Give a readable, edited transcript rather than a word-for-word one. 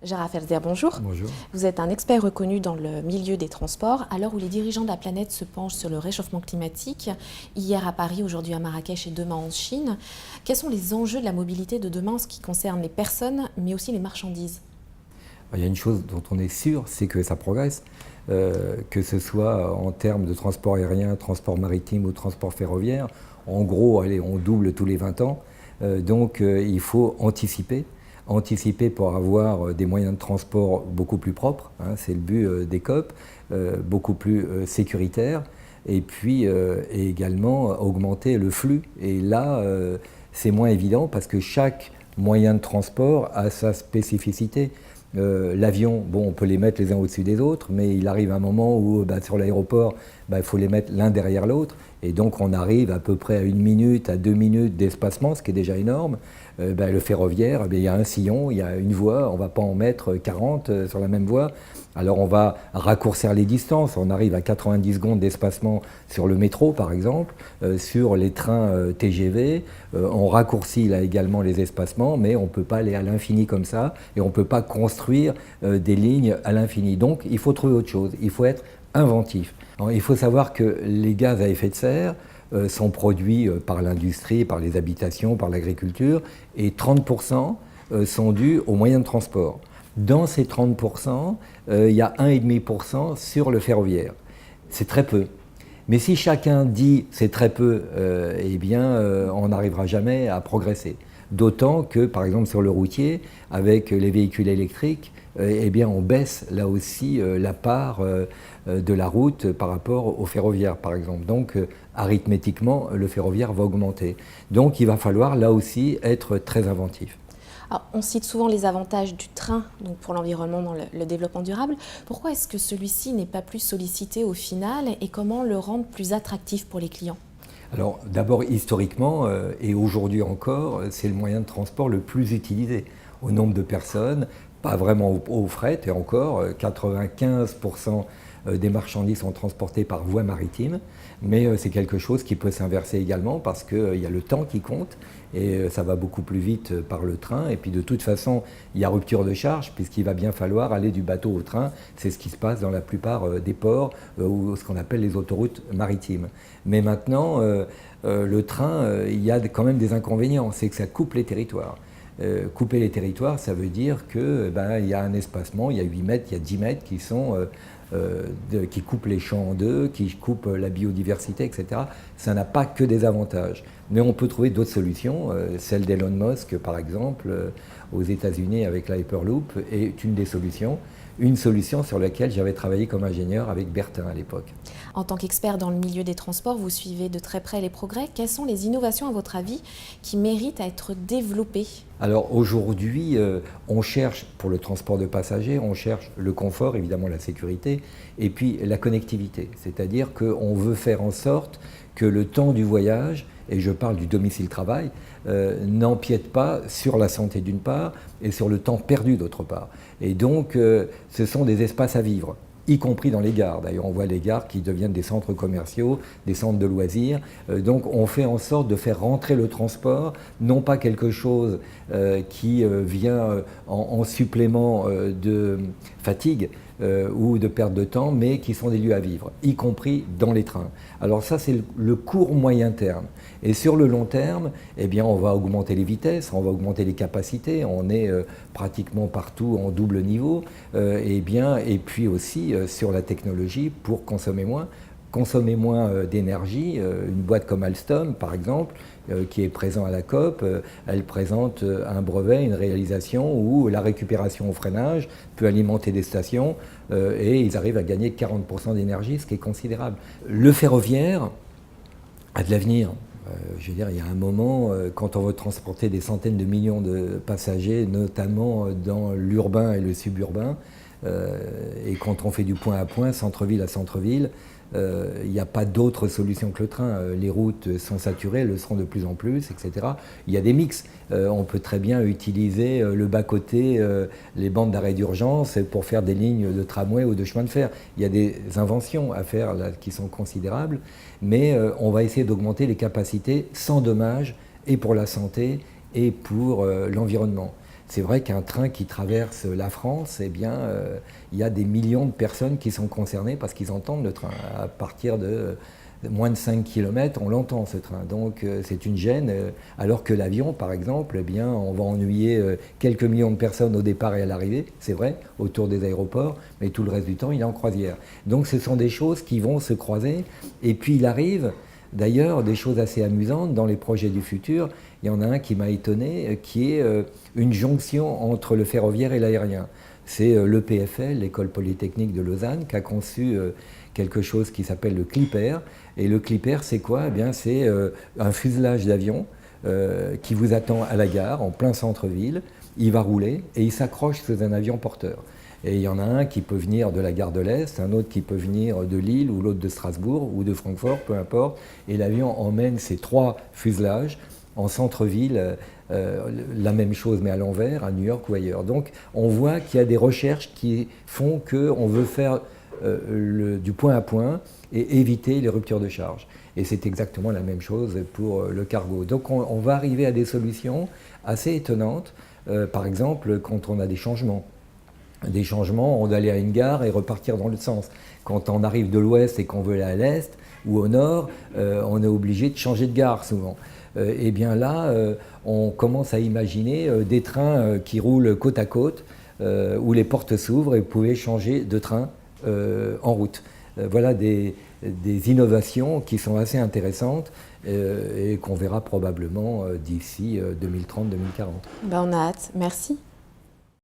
Gérard Felzer, bonjour. Bonjour. Vous êtes un expert reconnu dans le milieu des transports. À l'heure où les dirigeants de la planète se penchent sur le réchauffement climatique, hier à Paris, aujourd'hui à Marrakech et demain en Chine, quels sont les enjeux de la mobilité de demain en ce qui concerne les personnes, mais aussi les marchandises? Il y a une chose dont on est sûr, c'est que ça progresse, que ce soit en termes de transport aérien, transport maritime ou transport ferroviaire. En gros, allez, on double tous les 20 ans. Donc il faut anticiper pour avoir des moyens de transport beaucoup plus propres, hein, c'est le but des COP, beaucoup plus sécuritaires, et puis et également augmenter le flux. Et là, c'est moins évident parce que chaque moyen de transport a sa spécificité. L'avion, bon, on peut les mettre les uns au-dessus des autres, mais il arrive un moment où sur l'aéroport, il faut les mettre l'un derrière l'autre, et donc on arrive à peu près à 1 minute, à 2 minutes d'espacement, ce qui est déjà énorme. Le ferroviaire, il y a un sillon, il y a une voie, on ne va pas en mettre 40 sur la même voie. Alors on va raccourcir les distances, on arrive à 90 secondes d'espacement sur le métro par exemple, sur les trains TGV, on raccourcit là également les espacements, mais on ne peut pas aller à l'infini comme ça, et on ne peut pas construire des lignes à l'infini. Donc il faut trouver autre chose, il faut être inventif. Alors, il faut savoir que les gaz à effet de serre sont produits par l'industrie, par les habitations, par l'agriculture, et 30% sont dus aux moyens de transport. Dans ces 30%, il y a 1,5% sur le ferroviaire. C'est très peu. Mais si chacun dit c'est très peu, on n'arrivera jamais à progresser. D'autant que, par exemple, sur le routier, avec les véhicules électriques, on baisse là aussi la part de la route par rapport au ferroviaire, par exemple. Donc, arithmétiquement, le ferroviaire va augmenter. Donc, il va falloir là aussi être très inventif. Alors, on cite souvent les avantages du train donc pour l'environnement dans le développement durable. Pourquoi est-ce que celui-ci n'est pas plus sollicité au final et comment le rendre plus attractif pour les clients? Alors d'abord historiquement et aujourd'hui encore, c'est le moyen de transport le plus utilisé au nombre de personnes, pas vraiment au fret et encore 95% des marchandises sont transportées par voie maritime, mais c'est quelque chose qui peut s'inverser également parce qu'il y a le temps qui compte et ça va beaucoup plus vite par le train et puis de toute façon il y a rupture de charge puisqu'il va bien falloir aller du bateau au train, c'est ce qui se passe dans la plupart des ports ou ce qu'on appelle les autoroutes maritimes. Mais maintenant le train, il y a quand même des inconvénients, c'est que ça coupe les territoires. Couper les territoires, ça veut dire qu'il y a un espacement, il y a 8 mètres, il y a 10 mètres qui coupent les champs en deux, qui coupent la biodiversité, etc. Ça n'a pas que des avantages. Mais on peut trouver d'autres solutions. Celle d'Elon Musk, par exemple, aux États-Unis avec la Hyperloop, est une des solutions. Une solution sur laquelle j'avais travaillé comme ingénieur avec Bertin à l'époque. En tant qu'expert dans le milieu des transports, vous suivez de très près les progrès. Quelles sont les innovations, à votre avis, qui méritent à être développées? Alors aujourd'hui, on cherche, pour le transport de passagers, on cherche le confort, évidemment la sécurité, et puis la connectivité. C'est-à-dire qu'on veut faire en sorte que le temps du voyage, et je parle du domicile-travail, n'empiète pas sur la santé d'une part et sur le temps perdu d'autre part. Et donc, ce sont des espaces à vivre, y compris dans les gares. D'ailleurs, on voit les gares qui deviennent des centres commerciaux, des centres de loisirs. Donc, on fait en sorte de faire rentrer le transport, non pas quelque chose qui vient en supplément de fatigue, ou de perte de temps, mais qui sont des lieux à vivre, y compris dans les trains. Alors ça, c'est le court moyen terme. Et sur le long terme, on va augmenter les vitesses, on va augmenter les capacités, on est pratiquement partout en double niveau, et puis aussi sur la technologie pour consommer moins d'énergie. Une boîte comme Alstom, par exemple, qui est présent à la COP, elle présente un brevet, une réalisation où la récupération au freinage peut alimenter des stations et ils arrivent à gagner 40% d'énergie, ce qui est considérable. Le ferroviaire a de l'avenir. Je veux dire, il y a un moment, quand on veut transporter des centaines de millions de passagers, notamment dans l'urbain et le suburbain, et quand on fait du point à point, centre-ville à centre-ville, il n'y a pas d'autre solution que le train. Les routes sont saturées, elles le seront de plus en plus, etc. Il y a des mix. On peut très bien utiliser le bas-côté, les bandes d'arrêt d'urgence pour faire des lignes de tramway ou de chemin de fer. Il y a des inventions à faire là, qui sont considérables, mais on va essayer d'augmenter les capacités sans dommage et pour la santé et pour l'environnement. c'est vrai qu'un train qui traverse la France, eh bien, il y a des millions de personnes qui sont concernées parce qu'ils entendent le train. À partir de moins de 5 km, on l'entend ce train. Donc c'est une gêne, alors que l'avion, par exemple, eh bien, on va ennuyer quelques millions de personnes au départ et à l'arrivée, c'est vrai, autour des aéroports, mais tout le reste du temps, il est en croisière. Donc ce sont des choses qui vont se croiser. Et puis il arrive, d'ailleurs, des choses assez amusantes dans les projets du futur. Il y en a un qui m'a étonné, qui est une jonction entre le ferroviaire et l'aérien. C'est l'EPFL, l'École Polytechnique de Lausanne, qui a conçu quelque chose qui s'appelle le Clipper. Et le Clipper, c'est quoi? Eh bien, c'est un fuselage d'avion qui vous attend à la gare, en plein centre-ville. Il va rouler et il s'accroche sous un avion porteur. Et il y en a un qui peut venir de la gare de l'Est, un autre qui peut venir de Lille, ou l'autre de Strasbourg, ou de Francfort, peu importe. Et l'avion emmène ces 3 fuselages en centre-ville, la même chose mais à l'envers, à New York ou ailleurs. Donc on voit qu'il y a des recherches qui font qu'on veut faire du point à point et éviter les ruptures de charge. Et c'est exactement la même chose pour le cargo. Donc on va arriver à des solutions assez étonnantes, par exemple quand on a des changements. Des changements, on doit aller à une gare et repartir dans l'autre sens. Quand on arrive de l'ouest et qu'on veut aller à l'est ou au nord, on est obligé de changer de gare souvent. Et bien là, on commence à imaginer des trains qui roulent côte à côte, où les portes s'ouvrent et vous pouvez changer de train en route. Voilà des innovations qui sont assez intéressantes et qu'on verra probablement d'ici 2030-2040. Ben, on a hâte. Merci.